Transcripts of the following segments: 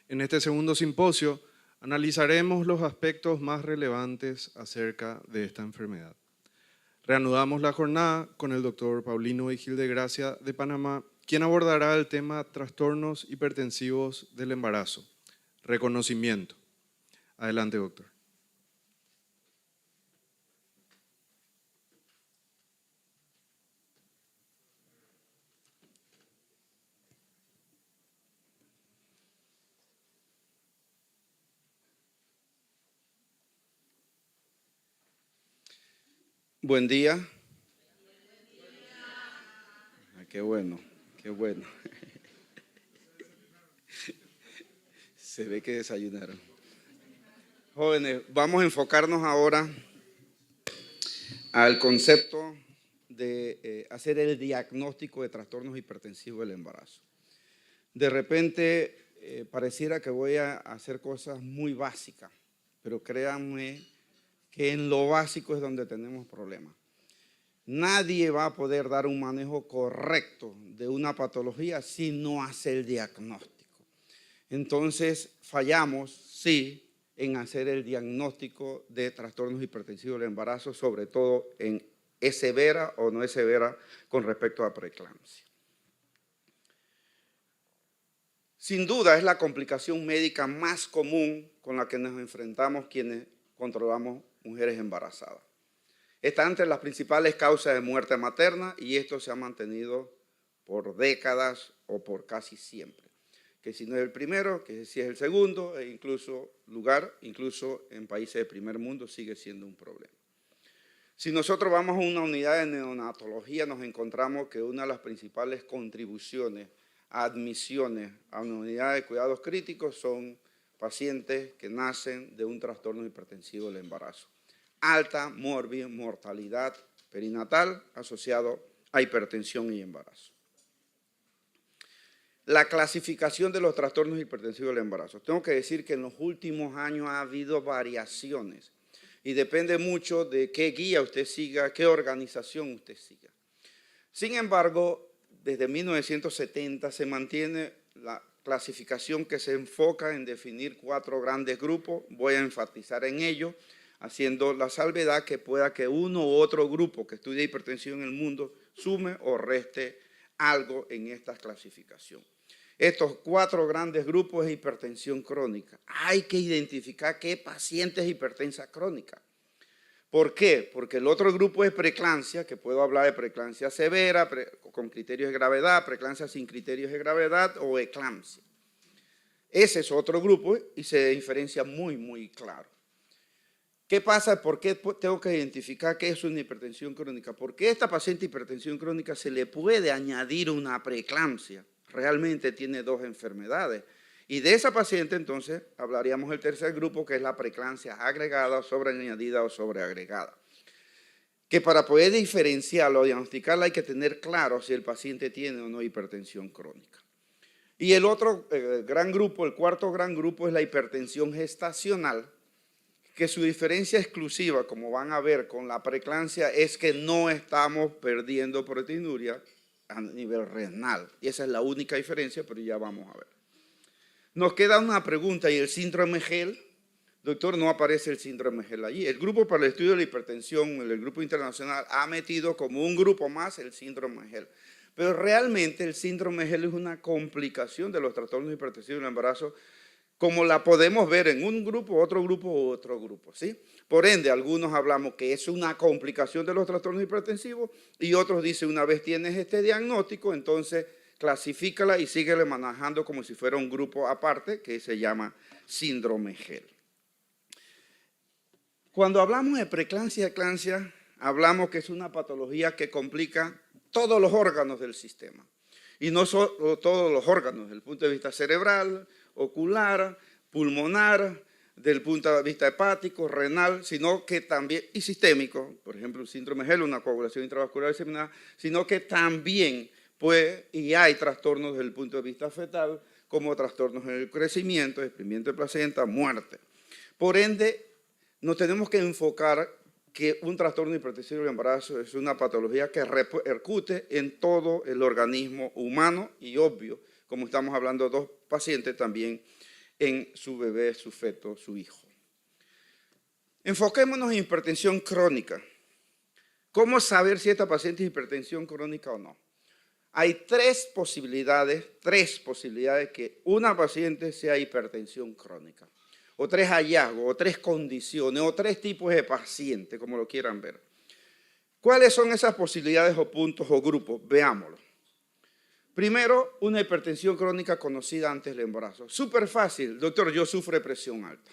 En este segundo simposio analizaremos los aspectos más relevantes acerca de esta enfermedad. Reanudamos la jornada con el doctor Paulino Vigil de Gracia de Panamá, quien abordará el tema trastornos hipertensivos del embarazo. Reconocimiento. Adelante, doctor. Buen día. Qué bueno, qué bueno. Se ve que desayunaron. Jóvenes, vamos a enfocarnos ahora al concepto de hacer el diagnóstico de trastornos hipertensivos del embarazo. De repente pareciera que voy a hacer cosas muy básicas, pero créanme que en lo básico es donde tenemos problemas. Nadie va a poder dar un manejo correcto de una patología si no hace el diagnóstico. Entonces, fallamos, sí, en hacer el diagnóstico de trastornos hipertensivos del embarazo, sobre todo en es severa o no es severa con respecto a preeclampsia. Sin duda es la complicación médica más común con la que nos enfrentamos quienes controlamos mujeres embarazadas. Está entre las principales causas de muerte materna y esto se ha mantenido por décadas o por casi siempre. Que si no es el primero, que si es el segundo, e incluso en países de primer mundo sigue siendo un problema. Si nosotros vamos a una unidad de neonatología, nos encontramos que una de las principales contribuciones a admisiones a una unidad de cuidados críticos son pacientes que nacen de un trastorno hipertensivo del embarazo. Alta mortalidad perinatal asociado a hipertensión y embarazo. La clasificación de los trastornos hipertensivos del embarazo. Tengo que decir que en los últimos años ha habido variaciones y depende mucho de qué guía usted siga, qué organización usted siga. Sin embargo, desde 1970 se mantiene la clasificación que se enfoca en definir 4 grandes grupos. Voy a enfatizar en ello, haciendo la salvedad que pueda que uno u otro grupo que estudia hipertensión en el mundo sume o reste algo en esta clasificación. Estos 4 grandes grupos es hipertensión crónica. Hay que identificar qué paciente es hipertensa crónica. ¿Por qué? Porque el otro grupo es preeclampsia, que puedo hablar de preeclampsia severa, con criterios de gravedad, preeclampsia sin criterios de gravedad o eclampsia. Ese es otro grupo y se diferencia muy claro. ¿Qué pasa? ¿Por qué tengo que identificar qué es una hipertensión crónica? Porque a esta paciente hipertensión crónica se le puede añadir una preeclampsia. Realmente tiene 2 enfermedades. Y de esa paciente entonces hablaríamos del tercer grupo, que es la preeclampsia agregada, sobreañadida o sobreagregada. Que para poder diferenciarla o diagnosticarla hay que tener claro si el paciente tiene o no hipertensión crónica. Y el otro gran grupo, el cuarto gran grupo, es la hipertensión gestacional, que su diferencia exclusiva, como van a ver con la preeclampsia, es que no estamos perdiendo proteinuria a nivel renal. Y esa es la única diferencia, pero ya vamos a ver. Nos queda una pregunta, ¿y el síndrome GEL? Doctor, no aparece el síndrome GEL allí. El grupo para el estudio de la hipertensión, el grupo internacional, ha metido como un grupo más el síndrome GEL. Pero realmente el síndrome GEL es una complicación de los trastornos hipertensivos del embarazo, como la podemos ver en un grupo, otro grupo, ¿sí? Por ende, algunos hablamos que es una complicación de los trastornos hipertensivos y otros dicen, una vez tienes este diagnóstico, entonces clasifícala y síguele manejando como si fuera un grupo aparte que se llama síndrome GEL. Cuando hablamos de preeclampsia y eclampsia, hablamos que es una patología que complica todos los órganos del sistema. Y no solo todos los órganos, desde el punto de vista cerebral, ocular, pulmonar, desde el punto de vista hepático, renal, sino que también, y sistémico, por ejemplo, el síndrome GEL, una coagulación intravascular diseminada, sino que también y hay trastornos desde el punto de vista fetal, como trastornos en el crecimiento, desprendimiento de placenta, muerte. Por ende, nos tenemos que enfocar que un trastorno hipertensivo del embarazo es una patología que repercute en todo el organismo humano y obvio, como estamos hablando de 2 pacientes también en su bebé, su feto, su hijo. Enfoquémonos en hipertensión crónica. ¿Cómo saber si esta paciente es hipertensión crónica o no? Hay tres posibilidades que una paciente sea hipertensión crónica, o tres hallazgos, o tres condiciones, o tres tipos de paciente, como lo quieran ver. ¿Cuáles son esas posibilidades o puntos o grupos? Veámoslo. Primero, una hipertensión crónica conocida antes del embarazo. Súper fácil. Doctor, yo sufro de presión alta.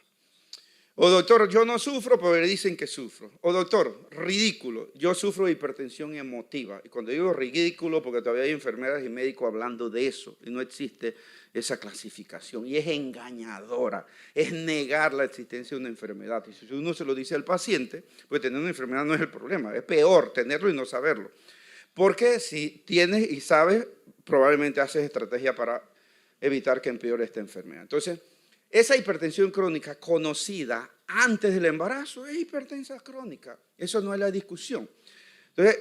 O doctor, yo no sufro, pero le dicen que sufro. O doctor, ridículo, yo sufro de hipertensión emotiva. Y cuando digo ridículo, porque todavía hay enfermeras y médicos hablando de eso, y no existe esa clasificación. Y es engañadora, es negar la existencia de una enfermedad. Y si uno se lo dice al paciente, pues tener una enfermedad no es el problema, es peor tenerlo y no saberlo. Porque si tienes y sabes, probablemente haces estrategia para evitar que empeore esta enfermedad. Entonces, esa hipertensión crónica conocida antes del embarazo es hipertensa crónica. Eso no es la discusión. Entonces,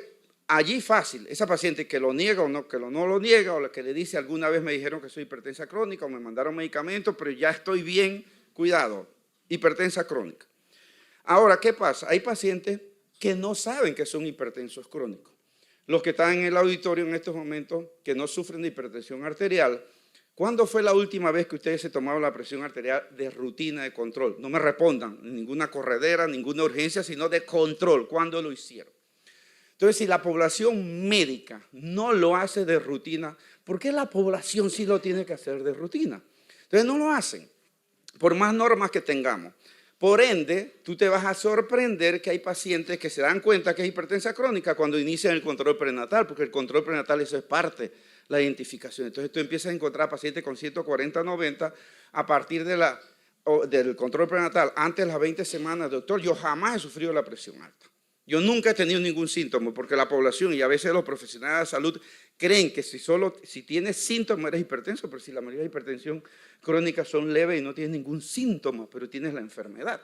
allí fácil, esa paciente que lo niega o no, que no lo niega, o la que le dice alguna vez me dijeron que soy hipertensa crónica o me mandaron medicamentos, pero ya estoy bien, cuidado, hipertensa crónica. Ahora, ¿qué pasa? Hay pacientes que no saben que son hipertensos crónicos. Los que están en el auditorio en estos momentos, que no sufren de hipertensión arterial, ¿cuándo fue la última vez que ustedes se tomaron la presión arterial de rutina de control? No me respondan, ninguna corredera, ninguna urgencia, sino de control. ¿Cuándo lo hicieron? Entonces, si la población médica no lo hace de rutina, ¿por qué la población sí lo tiene que hacer de rutina? Entonces, no lo hacen, por más normas que tengamos. Por ende, tú te vas a sorprender que hay pacientes que se dan cuenta que es hipertensa crónica cuando inician el control prenatal, porque el control prenatal eso es parte la identificación. Entonces tú empiezas a encontrar pacientes con 140-90 a partir del control prenatal antes de las 20 semanas. Doctor, yo jamás he sufrido la presión alta. Yo nunca he tenido ningún síntoma porque la población y a veces los profesionales de salud creen que si tienes síntomas eres hipertenso, pero si la mayoría de hipertensión crónica son leves y no tienes ningún síntoma, pero tienes la enfermedad.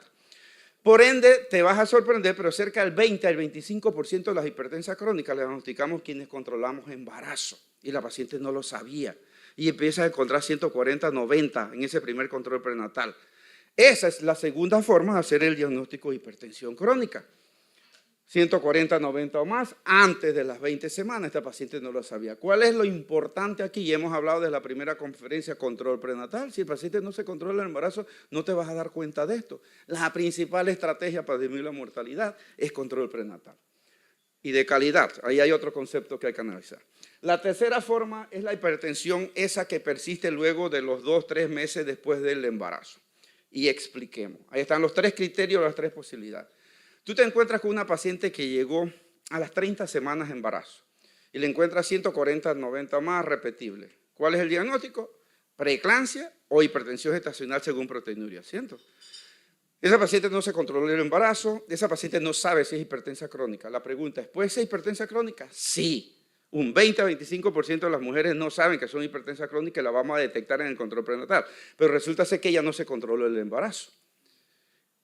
Por ende, te vas a sorprender, pero cerca del 20 al 25% de las hipertensas crónicas le diagnosticamos quienes controlamos embarazo y la paciente no lo sabía y empieza a encontrar 140-90 en ese primer control prenatal. Esa es la segunda forma de hacer el diagnóstico de hipertensión crónica. 140-90 o más antes de las 20 semanas, esta paciente no lo sabía. ¿Cuál es lo importante aquí? Y hemos hablado de la primera conferencia, control prenatal. Si el paciente no se controla el embarazo, no te vas a dar cuenta de esto. La principal estrategia para disminuir la mortalidad es control prenatal. Y de calidad, ahí hay otro concepto que hay que analizar. La tercera forma es la hipertensión, esa que persiste luego de los 2-3 meses después del embarazo. Y expliquemos. Ahí están los tres criterios, las tres posibilidades. Tú te encuentras con una paciente que llegó a las 30 semanas de embarazo y le encuentras 140-90 más repetible. ¿Cuál es el diagnóstico? Preeclampsia o hipertensión gestacional según proteinuria, ¿cierto? Esa paciente no se controló el embarazo, esa paciente no sabe si es hipertensa crónica. La pregunta es, ¿puede ser hipertensa crónica? Sí. Un 20-25% de las mujeres no saben que son hipertensa crónica y la vamos a detectar en el control prenatal. Pero resulta ser que ella no se controló el embarazo.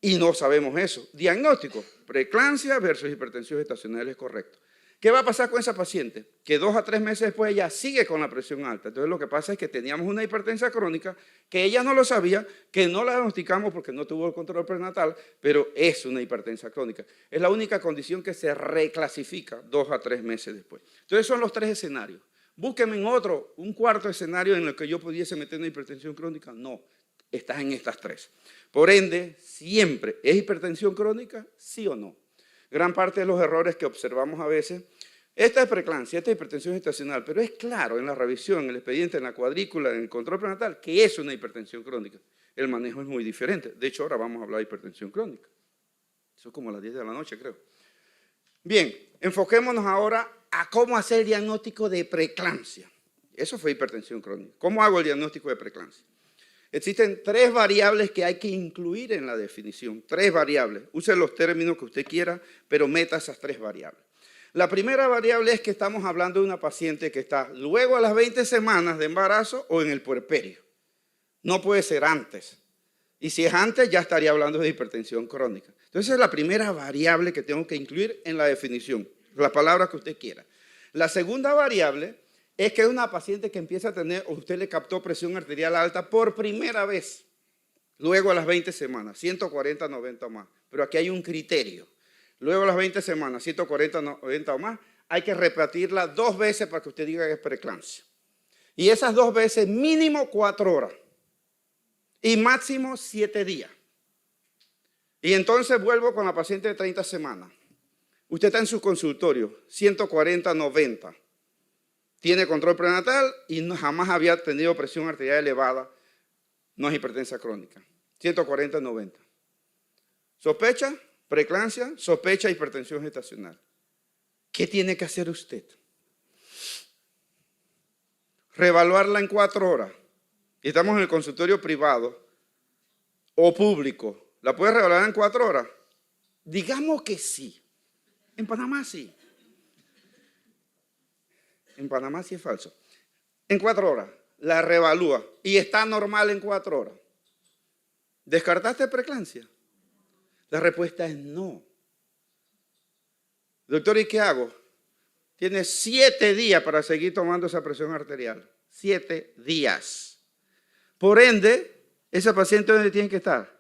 Y no sabemos eso. Diagnóstico, preeclampsia versus hipertensión gestacional es correcto. ¿Qué va a pasar con esa paciente? Que 2 a 3 meses después ella sigue con la presión alta. Entonces lo que pasa es que teníamos una hipertensa crónica que ella no lo sabía, que no la diagnosticamos porque no tuvo el control prenatal, pero es una hipertensa crónica. Es la única condición que se reclasifica 2 a 3 meses después. Entonces son los tres escenarios. Búsqueme un cuarto escenario en el que yo pudiese meter una hipertensión crónica. No, estás en estas tres. Por ende, siempre, ¿es hipertensión crónica? ¿Sí o no? Gran parte de los errores que observamos a veces, esta es preeclampsia, esta es hipertensión gestacional, pero es claro en la revisión, en el expediente, en la cuadrícula, en el control prenatal, que es una hipertensión crónica. El manejo es muy diferente. De hecho, ahora vamos a hablar de hipertensión crónica. Eso es como a las 10 de la noche, creo. Bien, enfoquémonos ahora a cómo hacer el diagnóstico de preeclampsia. Eso fue hipertensión crónica. ¿Cómo hago el diagnóstico de preeclampsia? Existen 3 variables que hay que incluir en la definición. 3 variables. Use los términos que usted quiera, pero meta esas 3 variables. La primera variable es que estamos hablando de una paciente que está luego a las 20 semanas de embarazo o en el puerperio. No puede ser antes. Y si es antes, ya estaría hablando de hipertensión crónica. Entonces, es la primera variable que tengo que incluir en la definición. Las palabras que usted quiera. La segunda variable es que es una paciente que empieza a tener, o usted le captó presión arterial alta por primera vez. Luego a las 20 semanas, 140, 90 o más. Pero aquí hay un criterio. Luego a las 20 semanas, 140, 90 o más, hay que repetirla 2 veces para que usted diga que es preeclampsia. Y esas 2 veces mínimo 4 horas. Y máximo 7 días. Y entonces vuelvo con la paciente de 30 semanas. Usted está en su consultorio, 140, 90. Tiene control prenatal y jamás había tenido presión arterial elevada. No es hipertensa crónica. 140, 90. Sospecha, preeclampsia, sospecha, hipertensión gestacional. ¿Qué tiene que hacer usted? Reevaluarla en 4 horas. Y estamos en el consultorio privado o público. ¿La puede reevaluar en 4 horas? Digamos que sí. En Panamá sí. En Panamá sí es falso. En 4 horas. La reevalúa. Y está normal en 4 horas. ¿Descartaste preeclampsia? La respuesta es no. Doctor, ¿y qué hago? Tiene 7 días para seguir tomando esa presión arterial. 7 días. Por ende, esa paciente, ¿dónde tiene que estar?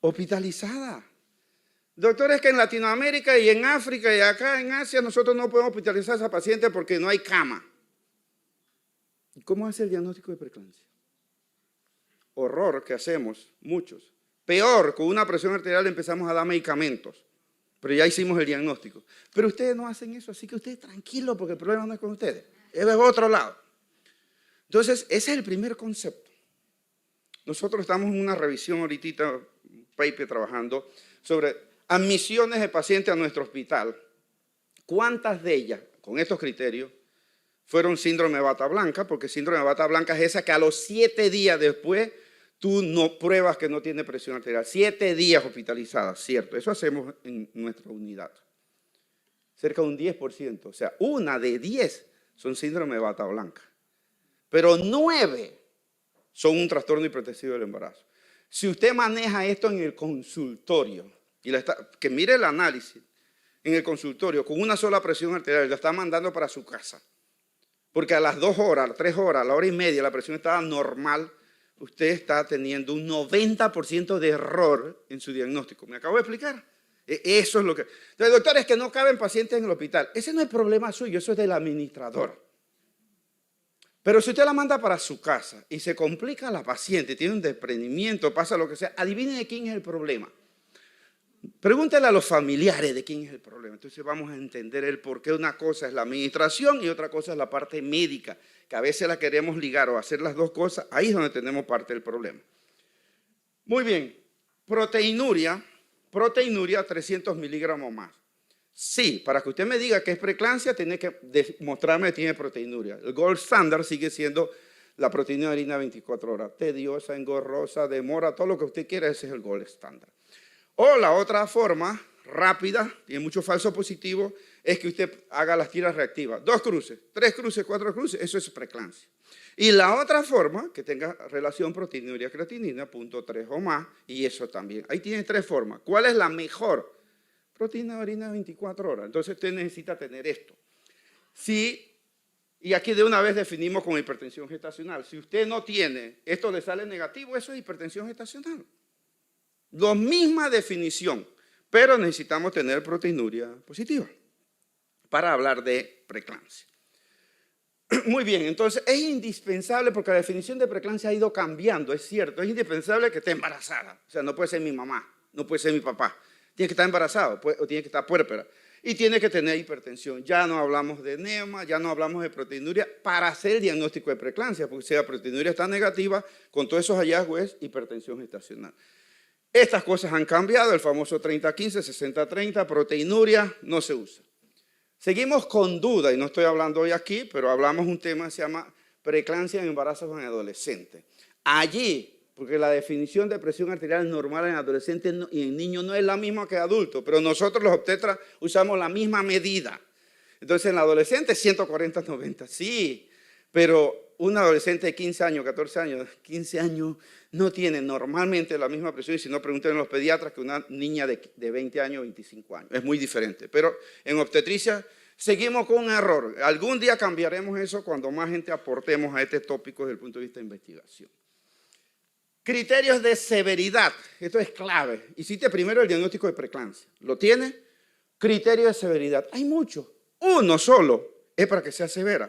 Hospitalizada. Doctor, es que en Latinoamérica y en África y acá en Asia nosotros no podemos hospitalizar a esa paciente porque no hay cama. ¿Cómo hace el diagnóstico de preeclampsia? Horror que hacemos, muchos. Peor, con una presión arterial empezamos a dar medicamentos. Pero ya hicimos el diagnóstico. Pero ustedes no hacen eso, así que ustedes tranquilos porque el problema no es con ustedes. Es de otro lado. Entonces, ese es el primer concepto. Nosotros estamos en una revisión ahorita, un paper trabajando sobre admisiones de pacientes a nuestro hospital. ¿Cuántas de ellas, con estos criterios, fueron síndrome de bata blanca? Porque síndrome de bata blanca es esa que a los 7 días después tú no pruebas que no tiene presión arterial. 7 días hospitalizada, cierto. Eso hacemos en nuestra unidad. Cerca de un 10%. O sea, 1 de 10 son síndrome de bata blanca. Pero 9 son un trastorno hipertensivo del embarazo. Si usted maneja esto en el consultorio, y que mire el análisis en el consultorio con una sola presión arterial, la está mandando para su casa. Porque a las 2 horas, a las 3 horas, a la hora y media la presión estaba normal, usted está teniendo un 90% de error en su diagnóstico. ¿Me acabo de explicar? Eso es lo que... Entonces, doctores, que no caben pacientes en el hospital. Ese no es problema suyo, eso es del administrador. Pero si usted la manda para su casa y se complica la paciente, tiene un desprendimiento, pasa lo que sea, adivine de quién es el problema. Pregúntele a los familiares de quién es el problema. Entonces vamos a entender el por qué una cosa es la administración y otra cosa es la parte médica, que a veces la queremos ligar o hacer las dos cosas. Ahí es donde tenemos parte del problema. Muy bien, proteinuria 300 miligramos más. Sí, para que usted me diga que es preeclampsia, tiene que demostrarme que tiene proteinuria. El gold standard sigue siendo la proteína de harina 24 horas. Tediosa, engorrosa, demora, todo lo que usted quiera, ese es el gold standard. O la otra forma, rápida, tiene mucho falso positivo, es que usted haga las tiras reactivas. 2 cruces, 3 cruces, 4 cruces, eso es preeclampsia. Y la otra forma, que tenga relación proteinuria-creatinina, 0.3 o más, y eso también. Ahí tiene 3 formas. ¿Cuál es la mejor? Proteína de harina 24 horas. Entonces usted necesita tener esto. Sí, y aquí de una vez definimos como hipertensión gestacional. Si usted no tiene, esto le sale negativo, eso es hipertensión gestacional. La misma definición, pero necesitamos tener proteinuria positiva para hablar de preeclampsia. Muy bien, entonces es indispensable, porque la definición de preeclampsia ha ido cambiando, es cierto, es indispensable que esté embarazada. O sea, no puede ser mi mamá, no puede ser mi papá. Tiene que estar embarazado o tiene que estar puérpera. Y tiene que tener hipertensión. Ya no hablamos de enema, ya no hablamos de proteinuria para hacer el diagnóstico de preeclampsia, porque si la proteinuria está negativa, con todos esos hallazgos es hipertensión gestacional. Estas cosas han cambiado, el famoso 30-15, 60-30, proteinuria no se usa. Seguimos con duda, y no estoy hablando hoy aquí, pero hablamos un tema que se llama preeclampsia en embarazos en adolescentes. Allí, porque la definición de presión arterial normal en adolescentes y en niños no es la misma que adultos, pero nosotros los obstetras usamos la misma medida. Entonces en la adolescente 140-90, sí, pero un adolescente de 15 años, 14 años, 15 años no tiene normalmente la misma presión, y si no pregunten a los pediatras, que una niña de 20 años, 25 años. Es muy diferente, pero en obstetricia seguimos con un error. Algún día cambiaremos eso cuando más gente aportemos a este tópico desde el punto de vista de investigación. Criterios de severidad. Esto es clave. Hiciste primero el diagnóstico de preeclampsia. ¿Lo tiene? Criterio de severidad. Hay muchos. Uno solo es para que sea severa.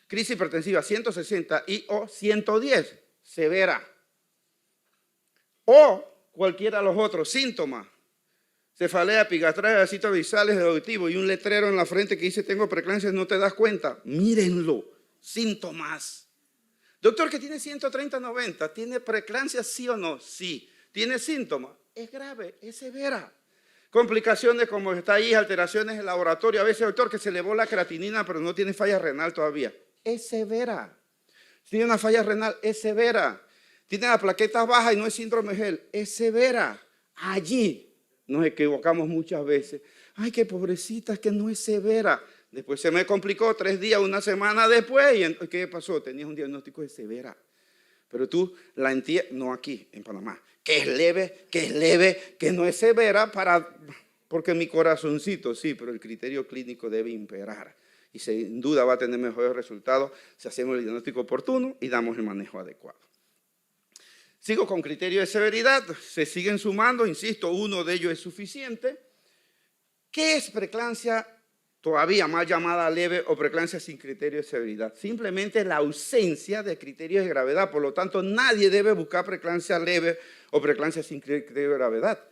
Crisis hipertensiva 160 y o 110. Severa. O cualquiera de los otros síntomas. Cefalea, epigastralgia, vasitos bisales, auditivo y un letrero en la frente que dice tengo preeclampsia, no te das cuenta. Mírenlo. Síntomas. Doctor, que tiene 130/90, ¿tiene preeclampsia sí o no? Sí. ¿Tiene síntomas? Es grave, es severa. Complicaciones como está ahí, alteraciones en el laboratorio. A veces, doctor, que se elevó la creatinina, pero no tiene falla renal todavía. Es severa. Si tiene una falla renal, es severa. Tiene las plaquetas bajas y no es síndrome de Gel, es severa. Allí nos equivocamos muchas veces. Ay, qué pobrecita, es que no es severa. Después se me complicó 3 días, una semana después. ¿Y qué pasó? Tenías un diagnóstico de severa. Pero tú la entiendes, no aquí, en Panamá. Que es leve, que no es severa, porque mi corazoncito, sí, pero el criterio clínico debe imperar. Y sin duda va a tener mejores resultados si hacemos el diagnóstico oportuno y damos el manejo adecuado. Sigo con criterio de severidad, se siguen sumando, insisto, uno de ellos es suficiente. ¿Qué es preeclampsia todavía más llamada leve o preeclampsia sin criterio de severidad? Simplemente la ausencia de criterios de gravedad, por lo tanto nadie debe buscar preeclampsia leve o preeclampsia sin criterio de gravedad.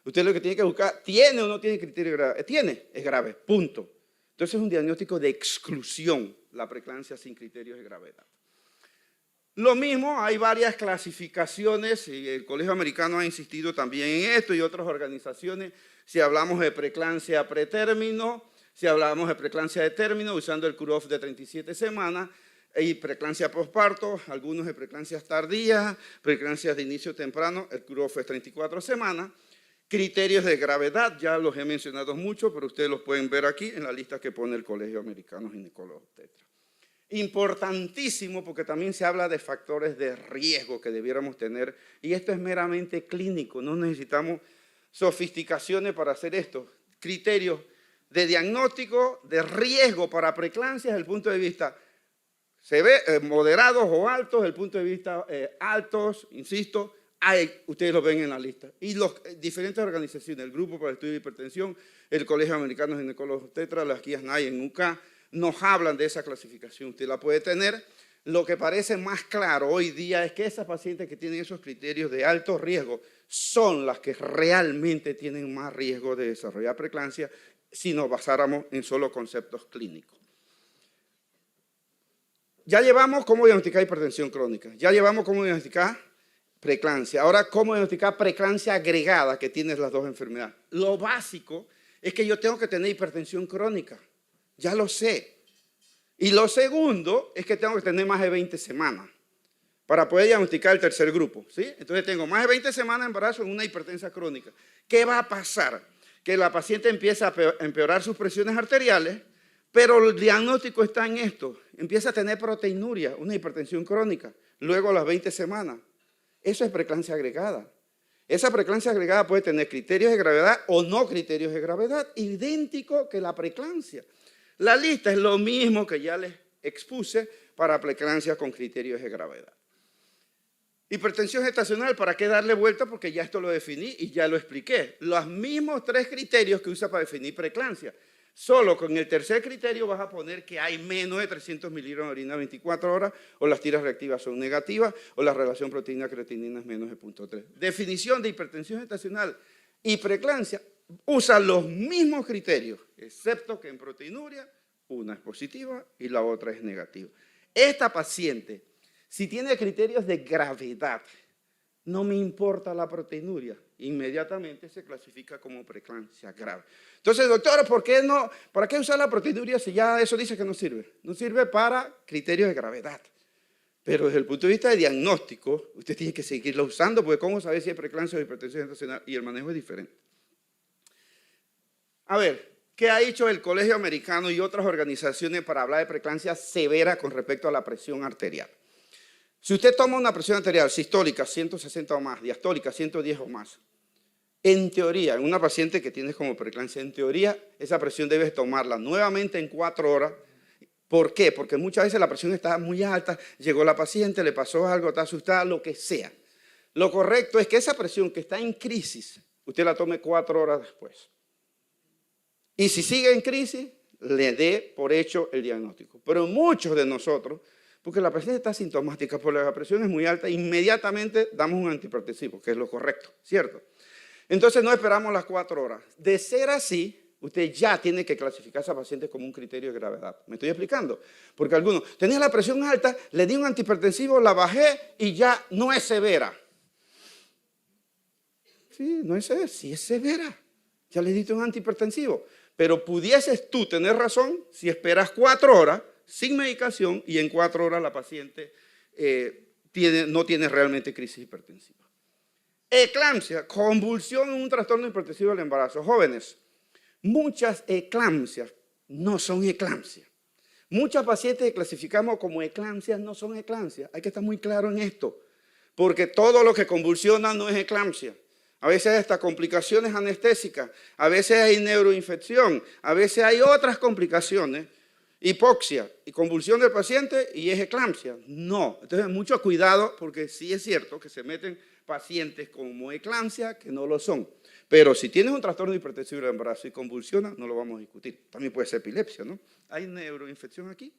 Usted lo que tiene que buscar, ¿tiene o no tiene criterio de gravedad? Tiene, es grave, punto. Entonces es un diagnóstico de exclusión, la preeclampsia sin criterios de gravedad. Lo mismo, hay varias clasificaciones y el Colegio Americano ha insistido también en esto y otras organizaciones. Si hablamos de preeclampsia pretérmino, si hablamos de preeclampsia de término, usando el cutoff de 37 semanas, y preeclampsia posparto, algunos de preeclampsias tardías, preeclampsias de inicio temprano, el cutoff es 34 semanas. Criterios de gravedad, ya los he mencionado mucho, pero ustedes los pueden ver aquí en la lista que pone el Colegio Americano Ginecólogo Obstetra. Importantísimo porque también se habla de factores de riesgo que debiéramos tener y esto es meramente clínico, no necesitamos sofisticaciones para hacer esto. Criterios de diagnóstico de riesgo para preeclampsia desde el punto de vista moderados o altos, desde el punto de vista altos, insisto, ustedes lo ven en la lista. Y las diferentes organizaciones, el Grupo para el Estudio de Hipertensión, el Colegio Americano de Ginecólogos Obstetras, las guías NAI en UK, nos hablan de esa clasificación. Usted la puede tener. Lo que parece más claro hoy día es que esas pacientes que tienen esos criterios de alto riesgo son las que realmente tienen más riesgo de desarrollar preeclampsia si nos basáramos en solo conceptos clínicos. Ya llevamos cómo diagnosticar hipertensión crónica, ya llevamos cómo diagnosticar preeclampsia. Ahora, cómo diagnosticar preeclampsia agregada que tiene las dos enfermedades. Lo básico es que yo tengo que tener hipertensión crónica. Ya lo sé. Y lo segundo es que tengo que tener más de 20 semanas para poder diagnosticar el tercer grupo, ¿sí? Entonces tengo más de 20 semanas de embarazo en una hipertensa crónica. ¿Qué va a pasar? Que la paciente empieza a empeorar sus presiones arteriales, pero el diagnóstico está en esto. Empieza a tener proteinuria, una hipertensión crónica, luego a las 20 semanas. Eso es preeclampsia agregada. Esa preeclampsia agregada puede tener criterios de gravedad o no criterios de gravedad, idéntico que la preeclampsia. La lista es lo mismo que ya les expuse para preeclampsia con criterios de gravedad. Hipertensión gestacional, ¿para qué darle vuelta? Porque ya esto lo definí y ya lo expliqué. Los mismos 3 criterios que usa para definir preeclampsia. Solo con el tercer criterio vas a poner que hay menos de 300 miligramos de orina 24 horas, o las tiras reactivas son negativas, o la relación proteína-creatinina es menos de 0.3. Definición de hipertensión gestacional y preeclampsia usa los mismos criterios, excepto que en proteinuria una es positiva y la otra es negativa. Esta paciente, si tiene criterios de gravedad, no me importa la proteinuria, inmediatamente se clasifica como preeclampsia grave. Entonces, doctor, ¿para qué usar la proteinuria si ya eso dice que no sirve? No sirve para criterios de gravedad. Pero desde el punto de vista de diagnóstico, usted tiene que seguirlo usando, porque ¿cómo saber si es preeclampsia o hipertensión gestacional? Y el manejo es diferente. A ver, ¿qué ha hecho el Colegio Americano y otras organizaciones para hablar de preeclampsia severa con respecto a la presión arterial? Si usted toma una presión arterial sistólica 160 o más, diastólica 110 o más, en teoría, en una paciente que tiene como preeclampsia, en teoría, esa presión debes tomarla nuevamente en 4 horas. ¿Por qué? Porque muchas veces la presión está muy alta, llegó la paciente, le pasó algo, está asustada, lo que sea. Lo correcto es que esa presión que está en crisis, usted la tome 4 horas después. Y si sigue en crisis, le dé por hecho el diagnóstico. Pero muchos de nosotros, porque la presión está asintomática, porque la presión es muy alta, inmediatamente damos un antihipertensivo, que es lo correcto, ¿cierto? Entonces no esperamos las 4 horas. De ser así, usted ya tiene que clasificar a esa paciente como un criterio de gravedad. ¿Me estoy explicando? Porque algunos, tenía la presión alta, le di un antihipertensivo, la bajé y ya no es severa. Sí, no es severa, sí es severa. Ya le diste un antihipertensivo. Pero pudieses tú tener razón si esperas 4 horas sin medicación y en 4 horas la paciente no tiene realmente crisis hipertensiva. Eclampsia, convulsión en un trastorno hipertensivo del embarazo. Jóvenes, muchas eclampsias no son eclampsias. Muchas pacientes que clasificamos como eclampsias no son eclampsias. Hay que estar muy claro en esto, porque todo lo que convulsiona no es eclampsia. A veces hay hasta complicaciones anestésicas, a veces hay neuroinfección, a veces hay otras complicaciones, hipoxia y convulsión del paciente y es eclampsia. No, entonces mucho cuidado porque sí es cierto que se meten pacientes como eclampsia que no lo son. Pero si tienes un trastorno hipertensivo del embarazo y convulsiona, no lo vamos a discutir. También puede ser epilepsia, ¿no? ¿Hay neuroinfección aquí?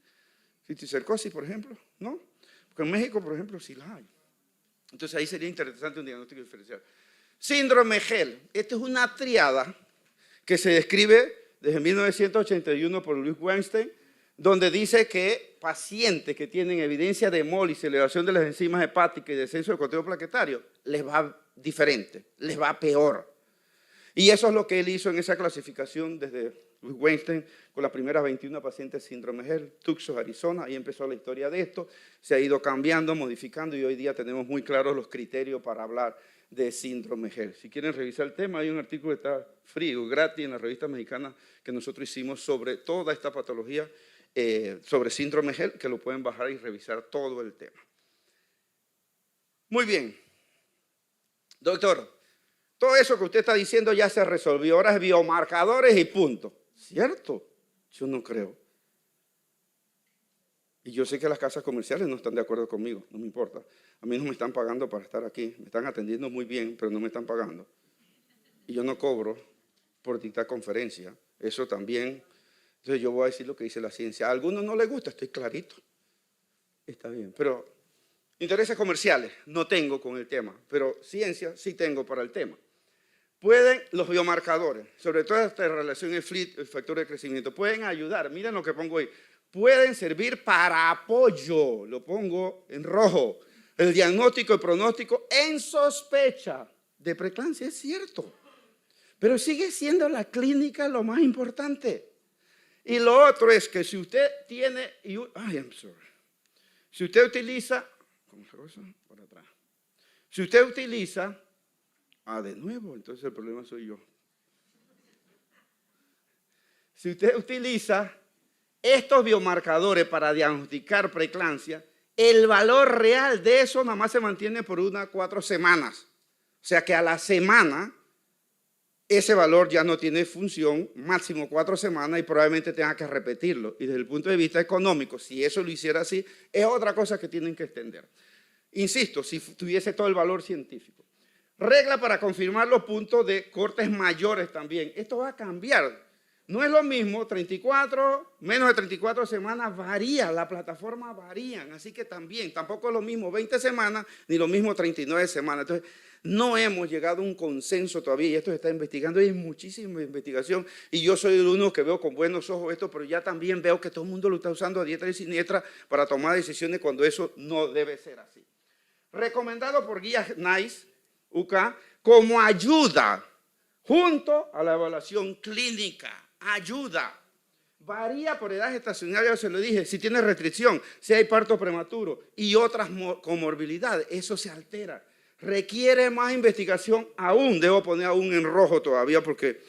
Cisticercosis, por ejemplo, ¿no? Porque en México, por ejemplo, sí la hay. Entonces ahí sería interesante un diagnóstico diferencial. Síndrome Gel. Esta es una triada que se describe desde 1981 por Luis Weinstein, donde dice que pacientes que tienen evidencia de hemólisis, elevación de las enzimas hepáticas y descenso del conteo plaquetario, les va diferente, les va peor. Y eso es lo que él hizo en esa clasificación desde Luis Weinstein con las primeras 21 pacientes de síndrome Gel, Tucson, Arizona. Ahí empezó la historia de esto, se ha ido cambiando, modificando y hoy día tenemos muy claros los criterios para hablar de síndrome Gel. Si quieren revisar el tema, hay un artículo que está frío, gratis en la revista mexicana que nosotros hicimos sobre toda esta patología, sobre síndrome Gel, que lo pueden bajar y revisar todo el tema. Muy bien. Doctor, todo eso que usted está diciendo ya se resolvió, ahora es biomarcadores y punto. ¿Cierto? Yo no creo. Y yo sé que las casas comerciales no están de acuerdo conmigo, no me importa. A mí no me están pagando para estar aquí, me están atendiendo muy bien, pero no me están pagando. Y yo no cobro por dictar conferencia, eso también. Entonces yo voy a decir lo que dice la ciencia. A algunos no les gusta, estoy clarito. Está bien, pero intereses comerciales no tengo con el tema, pero ciencia sí tengo para el tema. Pueden los biomarcadores, sobre todo esta relación el FLIT, el factor de crecimiento, pueden ayudar. Miren lo que pongo ahí. Pueden servir para apoyo, lo pongo en rojo. El diagnóstico y pronóstico en sospecha de preeclampsia, es cierto. Pero sigue siendo la clínica lo más importante. Y lo otro es que si usted tiene, si usted utiliza, ¿cómo se cosa? Por atrás. Si usted utiliza, de nuevo, entonces el problema soy yo. Si usted utiliza estos biomarcadores para diagnosticar preeclampsia, el valor real de eso nada más se mantiene por 1 a 4 semanas. O sea que a la semana ese valor ya no tiene función, máximo 4 semanas y probablemente tenga que repetirlo. Y desde el punto de vista económico, si eso lo hiciera así, es otra cosa que tienen que extender. Insisto, si tuviese todo el valor científico. Regla para confirmar los puntos de cortes mayores también. Esto va a cambiar. No es lo mismo, 34, menos de 34 semanas varía, la plataforma varían, así que también, tampoco es lo mismo 20 semanas ni lo mismo 39 semanas. Entonces, no hemos llegado a un consenso todavía y esto se está investigando, hay muchísima investigación y yo soy el único que veo con buenos ojos esto, pero ya también veo que todo el mundo lo está usando a diestra y siniestra para tomar decisiones cuando eso no debe ser así. Recomendado por guía NICE, UK, como ayuda junto a la evaluación clínica. Ayuda. Varía por edad gestacional, se lo dije, si tiene restricción, si hay parto prematuro y otras comorbilidades, eso se altera. Requiere más investigación aún, debo poner aún en rojo todavía porque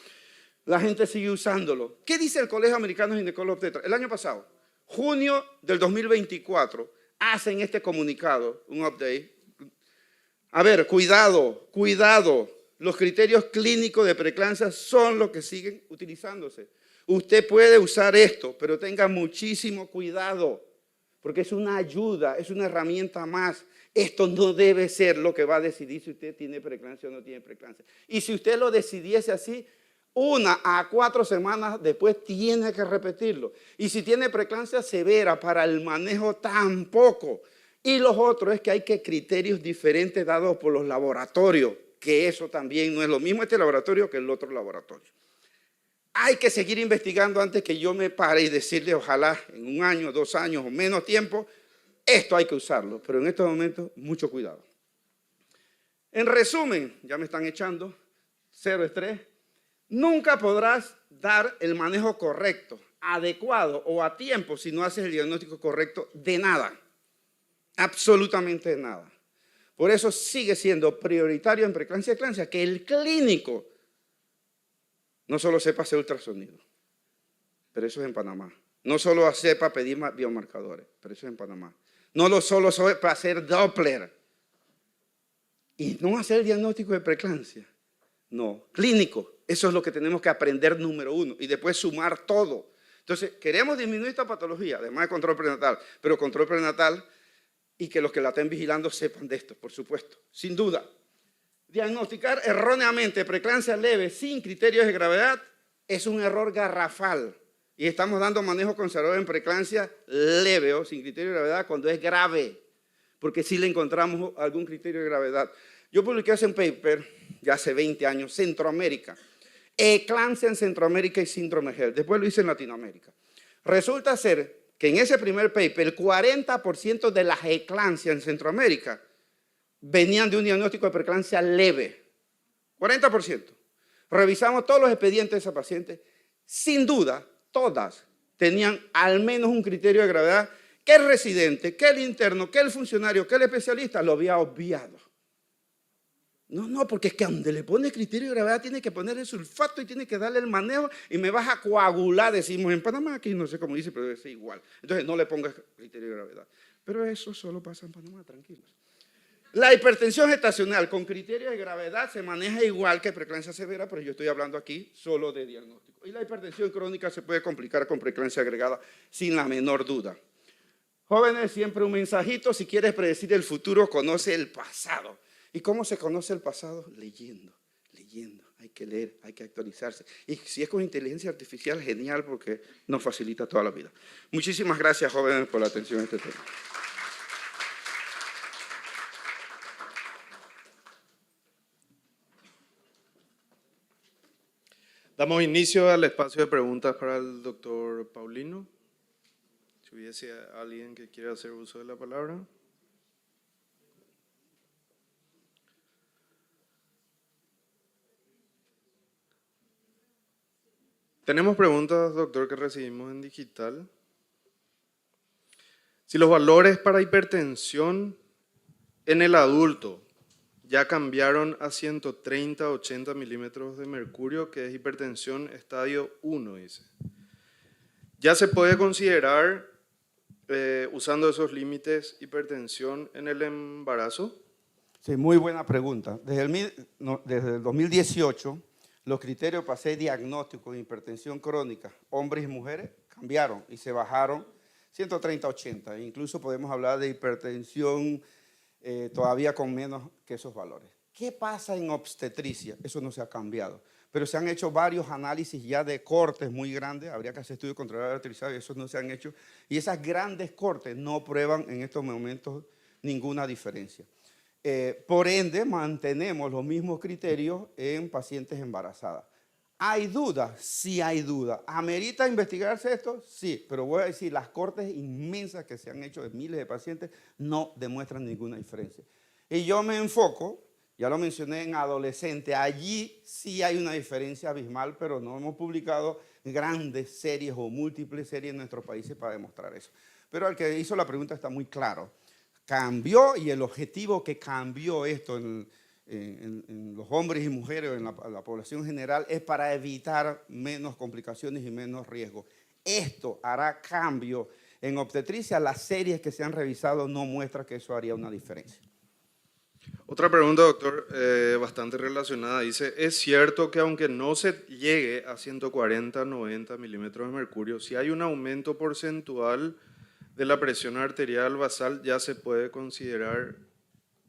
la gente sigue usándolo. ¿Qué dice el Colegio Americano de Ginecólogos Obstetras? El año pasado, junio del 2024, hacen este comunicado, un update. A ver, cuidado, cuidado. Los criterios clínicos de preeclampsia son los que siguen utilizándose. Usted puede usar esto, pero tenga muchísimo cuidado, porque es una ayuda, es una herramienta más. Esto no debe ser lo que va a decidir si usted tiene preeclampsia o no tiene preeclampsia. Y si usted lo decidiese así, 1 a 4 semanas después tiene que repetirlo. Y si tiene preeclampsia severa, para el manejo tampoco. Y los otros es que hay que criterios diferentes dados por los laboratorios, que eso también no es lo mismo este laboratorio que el otro laboratorio. Hay que seguir investigando antes que yo me pare y decirle, ojalá en 1 año, 2 años o menos tiempo, esto hay que usarlo. Pero en estos momentos, mucho cuidado. En resumen, ya me están echando, 0 estrés. Nunca podrás dar el manejo correcto, adecuado o a tiempo si no haces el diagnóstico correcto de nada. Absolutamente nada. Por eso sigue siendo prioritario en preeclampsia y eclampsia que el clínico no solo sepa hacer ultrasonido, pero eso es en Panamá. No solo sepa pedir biomarcadores, pero eso es en Panamá. No solo sepa hacer Doppler y no hacer el diagnóstico de preeclampsia. No, clínico. Eso es lo que tenemos que aprender número 1 y después sumar todo. Entonces, queremos disminuir esta patología, además de control prenatal, pero control prenatal y que los que la estén vigilando sepan de esto, por supuesto, sin duda. Diagnosticar erróneamente preeclampsia leve sin criterios de gravedad es un error garrafal y estamos dando manejo conservador en preeclampsia leve o sin criterio de gravedad cuando es grave, porque sí le encontramos algún criterio de gravedad. Yo publiqué hace un paper, ya hace 20 años, Centroamérica, eclampsia en Centroamérica y síndrome Hell. Después lo hice en Latinoamérica. Resulta ser que en ese primer paper, el 40% de las eclampsias en Centroamérica venían de un diagnóstico de preeclampsia leve. 40%. Revisamos todos los expedientes de esa paciente. Sin duda, todas tenían al menos un criterio de gravedad que el residente, que el interno, que el funcionario, que el especialista lo había obviado. No, porque es que donde le pone criterio de gravedad tiene que poner el sulfato y tiene que darle el manejo y me vas a coagular, decimos en Panamá, aquí no sé cómo dice, pero es igual. Entonces no le pongas criterio de gravedad. Pero eso solo pasa en Panamá, tranquilos. La hipertensión gestacional con criterio de gravedad se maneja igual que preeclampsia severa, pero yo estoy hablando aquí solo de diagnóstico. Y la hipertensión crónica se puede complicar con preeclampsia agregada sin la menor duda. Jóvenes, siempre un mensajito, si quieres predecir el futuro, conoce el pasado. ¿Y cómo se conoce el pasado? Leyendo. Hay que leer, hay que actualizarse. Y si es con inteligencia artificial, genial, porque nos facilita toda la vida. Muchísimas gracias, jóvenes, por la atención a este tema. Damos inicio al espacio de preguntas para el doctor Paulino. Si hubiese alguien que quiera hacer uso de la palabra. Tenemos preguntas, doctor, que recibimos en digital. Si los valores para hipertensión en el adulto ya cambiaron a 130-80 milímetros de mercurio, que es hipertensión estadio 1, dice. ¿Ya se puede considerar, usando esos límites, hipertensión en el embarazo? Sí, muy buena pregunta. Desde el 2018, los criterios para hacer diagnóstico de hipertensión crónica, hombres y mujeres, cambiaron y se bajaron 130-80. Incluso podemos hablar de hipertensión todavía con menos que esos valores. ¿Qué pasa en obstetricia? Eso no se ha cambiado. Pero se han hecho varios análisis ya de cortes muy grandes. Habría que hacer estudios controlados utilizados y esos no se han hecho. Y esas grandes cortes no prueban en estos momentos ninguna diferencia. Por ende, mantenemos los mismos criterios en pacientes embarazadas. ¿Hay dudas? Sí hay dudas. ¿Amerita investigarse esto? Sí, pero voy a decir, las cortes inmensas que se han hecho de miles de pacientes no demuestran ninguna diferencia. Y yo me enfoco, ya lo mencioné, en adolescentes. Allí sí hay una diferencia abismal, pero no hemos publicado grandes series o múltiples series en nuestros países para demostrar eso. Pero al que hizo la pregunta está muy claro. Cambió y el objetivo que cambió esto en los hombres y mujeres, en la población general, es para evitar menos complicaciones y menos riesgo. Esto hará cambio en obstetricia. Las series que se han revisado no muestran que eso haría una diferencia. Otra pregunta, doctor, bastante relacionada. Dice, ¿es cierto que aunque no se llegue a 140-90 milímetros de mercurio, si hay un aumento porcentual de la presión arterial basal, ya se puede considerar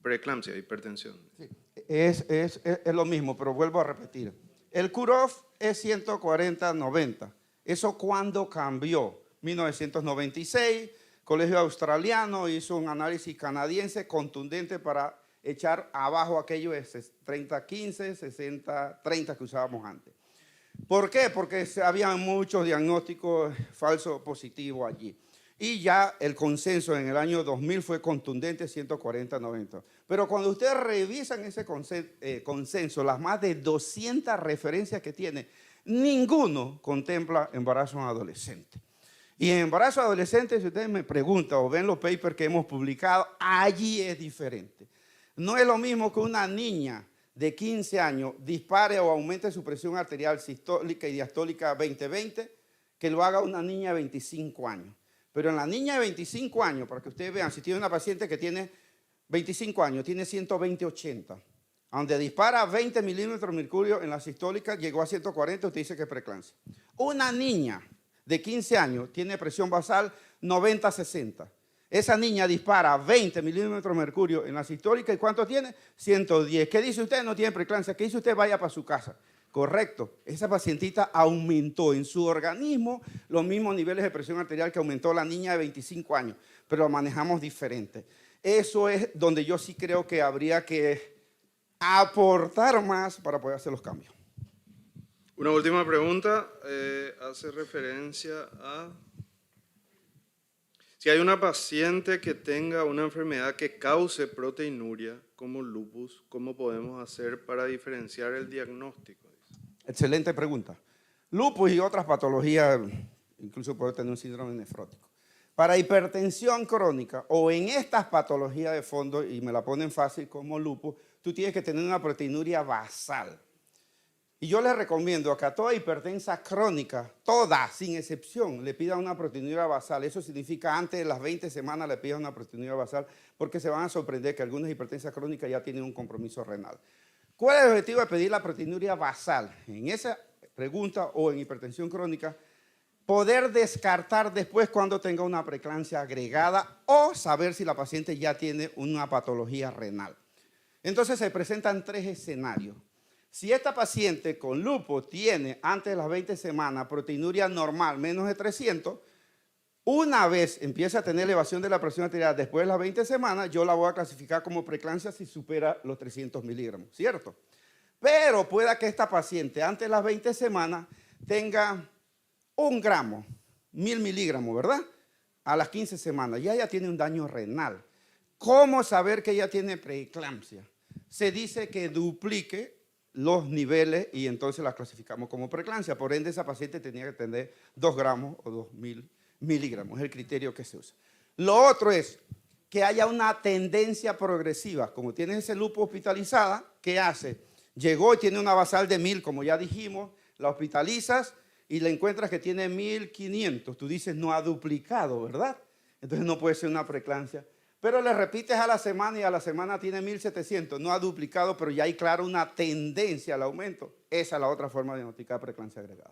preeclampsia, hipertensión. Sí, es lo mismo, pero vuelvo a repetir. El cutoff es 140-90. ¿Eso cuándo cambió? 1996, Colegio Australiano hizo un análisis canadiense contundente para echar abajo aquello de 30-15, 60-30 que usábamos antes. ¿Por qué? Porque había muchos diagnósticos falsos positivos allí. Y ya el consenso en el año 2000 fue contundente, 140-90. Pero cuando ustedes revisan ese consenso, las más de 200 referencias que tiene, ninguno contempla embarazo en adolescente. Y en embarazo adolescente, si ustedes me preguntan o ven los papers que hemos publicado, allí es diferente. No es lo mismo que una niña de 15 años dispare o aumente su presión arterial sistólica y diastólica 20-20, que lo haga una niña de 25 años. Pero en la niña de 25 años, para que ustedes vean, si tiene una paciente que tiene 25 años, tiene 120-80, donde dispara 20 milímetros de mercurio en la sistólica, llegó a 140, usted dice que es preeclampsia. Una niña de 15 años tiene presión basal 90-60. Esa niña dispara 20 milímetros de mercurio en la sistólica, ¿y cuánto tiene? 110. ¿Qué dice usted? No tiene preeclampsia. ¿Qué dice usted? Vaya para su casa. Correcto, esa pacientita aumentó en su organismo los mismos niveles de presión arterial que aumentó la niña de 25 años, pero lo manejamos diferente. Eso es donde yo sí creo que habría que aportar más para poder hacer los cambios. Una última pregunta, hace referencia a si hay una paciente que tenga una enfermedad que cause proteinuria como lupus, ¿cómo podemos hacer para diferenciar el diagnóstico? Excelente pregunta. Lupus y otras patologías, incluso puede tener un síndrome nefrótico. Para hipertensión crónica o en estas patologías de fondo, y me la ponen fácil como lupus, tú tienes que tener una proteinuria basal. Y yo les recomiendo que a toda hipertensa crónica, toda, sin excepción, le pidan una proteinuria basal. Eso significa antes de las 20 semanas le pidan una proteinuria basal, porque se van a sorprender que algunas hipertensas crónicas ya tienen un compromiso renal. ¿Cuál es el objetivo de pedir la proteinuria basal? En esa pregunta o en hipertensión crónica, poder descartar después cuando tenga una preeclampsia agregada o saber si la paciente ya tiene una patología renal. Entonces se presentan tres escenarios. Si esta paciente con lupus tiene antes de las 20 semanas proteinuria normal menos de 300, una vez empieza a tener elevación de la presión arterial después de las 20 semanas, yo la voy a clasificar como preeclampsia si supera los 300 miligramos, ¿cierto? Pero pueda que esta paciente antes de las 20 semanas tenga 1 gramo, 1000 miligramos, ¿verdad? A las 15 semanas, ya tiene un daño renal. ¿Cómo saber que ella tiene preeclampsia? Se dice que duplique los niveles y entonces la clasificamos como preeclampsia. Por ende, esa paciente tenía que tener 2 gramos o 2000 miligramos, es el criterio que se usa. Lo otro es que haya una tendencia progresiva. Como tienes ese lupus hospitalizada, ¿qué hace? Llegó y tiene una basal de 1000, como ya dijimos, la hospitalizas y le encuentras que tiene 1500. Tú dices, no ha duplicado, ¿verdad? Entonces no puede ser una preeclampsia. Pero le repites a la semana y a la semana tiene 1700. No ha duplicado, pero ya hay claro una tendencia al aumento. Esa es la otra forma de diagnosticar preeclampsia agregada.